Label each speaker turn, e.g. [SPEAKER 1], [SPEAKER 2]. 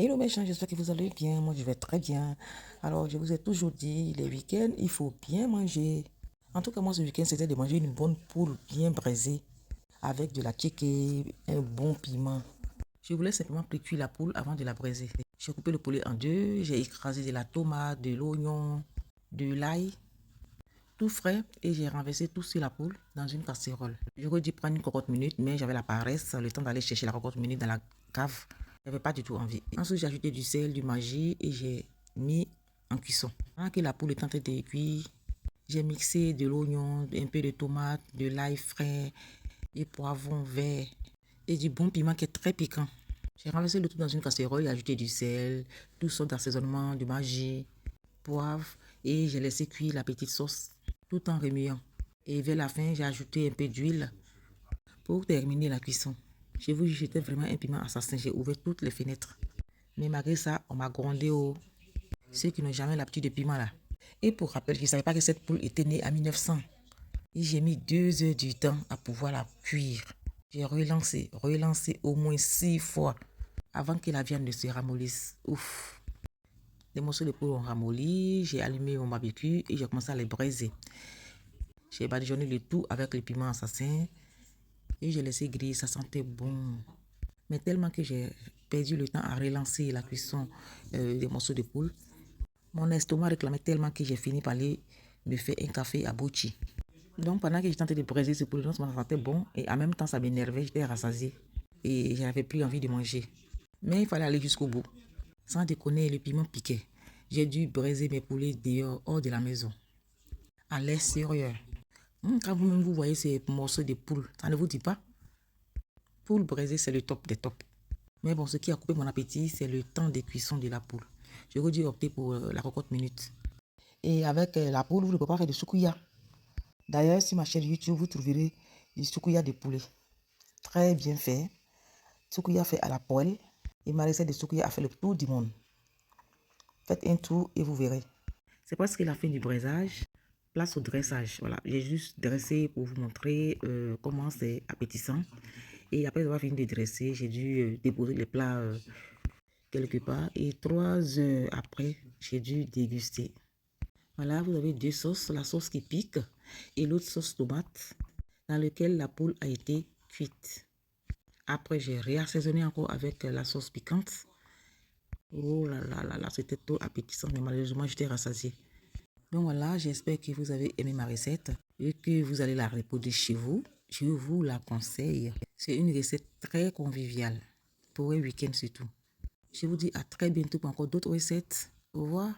[SPEAKER 1] Hello mes gens, j'espère que vous allez bien. Moi, je vais très bien. Alors, je vous ai toujours dit, les week-ends, il faut bien manger. En tout cas, moi, ce week-end, c'était de manger une bonne poule bien braisée avec de la tchéké, un bon piment. Je voulais simplement précuire la poule avant de la braiser. J'ai coupé le poulet en deux, j'ai écrasé de la tomate, de l'oignon, de l'ail, tout frais, et j'ai renversé tout sur la poule dans une casserole. J'aurais dû prendre une cocotte minute, mais j'avais la paresse, le temps d'aller chercher la cocotte minute dans la cave. J'avais pas du tout envie. Ensuite, j'ai ajouté du sel, du maggi et j'ai mis en cuisson. Pendant que la poule est en train de cuire, j'ai mixé de l'oignon, un peu de tomate, de l'ail frais, et poivron vert et du bon piment qui est très piquant. J'ai renversé le tout dans une casserole et ajouté du sel, tout sortes d'assaisonnement, du maggi, poivre et j'ai laissé cuire la petite sauce tout en remuant. Et vers la fin, j'ai ajouté un peu d'huile pour terminer la cuisson. Je vous jure, j'étais vraiment un piment assassin. J'ai ouvert toutes les fenêtres. Mais malgré ça, on m'a grondé au ceux qui n'ont jamais l'habitude de piment là. Et pour rappel, je ne savais pas que cette poule était née en 1900. Et j'ai mis 2 heures du temps à pouvoir la cuire. J'ai relancé au moins 6 fois avant que la viande ne se ramollisse. Ouf. Les morceaux de poule ont ramolli, j'ai allumé mon barbecue et j'ai commencé à les braiser. J'ai badigeonné le tout avec le piment assassin et j'ai laissé griller, ça sentait bon. Mais tellement que j'ai perdu le temps à relancer la cuisson des morceaux de poule, mon estomac réclamait tellement que j'ai fini par aller me faire un café à Bochi. Donc pendant que j'étais en train de braiser ce poulet, ça me sentait bon et en même temps ça m'énervait, j'étais rassasiée et j'avais plus envie de manger. Mais il fallait aller jusqu'au bout. Sans déconner, le piment piquait. J'ai dû braiser mes poulets dehors, hors de la maison, à l'extérieur. Quand vous-même vous voyez ces morceaux de poule, ça ne vous dit pas? Poule braisée, c'est le top des tops. Mais bon, ce qui a coupé mon appétit, c'est le temps de cuisson de la poule. J'aurais dû opter pour la cocotte minute. Et avec la poule, vous ne pouvez pas faire de soukouya. D'ailleurs, sur ma chaîne YouTube, vous trouverez du soukouya de poulet. Très bien fait. Soukouya fait à la poêle. Et ma recette de soukouya a fait le tour du monde. Faites un tour et vous verrez. C'est presque la fin du braisage. Place au dressage. Voilà, j'ai juste dressé pour vous montrer comment c'est appétissant. Et après avoir fini de dresser, j'ai dû déposer les plats quelque part. Et 3 heures après, j'ai dû déguster. Voilà, vous avez 2 sauces. La sauce qui pique et l'autre sauce tomate dans laquelle la poule a été cuite. Après, j'ai réassaisonné encore avec la sauce piquante. Oh là là là là, c'était trop appétissant, mais malheureusement, j'étais rassasiée. Donc voilà, j'espère que vous avez aimé ma recette et que vous allez la reproduire chez vous. Je vous la conseille. C'est une recette très conviviale pour un week-end surtout. Je vous dis à très bientôt pour encore d'autres recettes. Au revoir.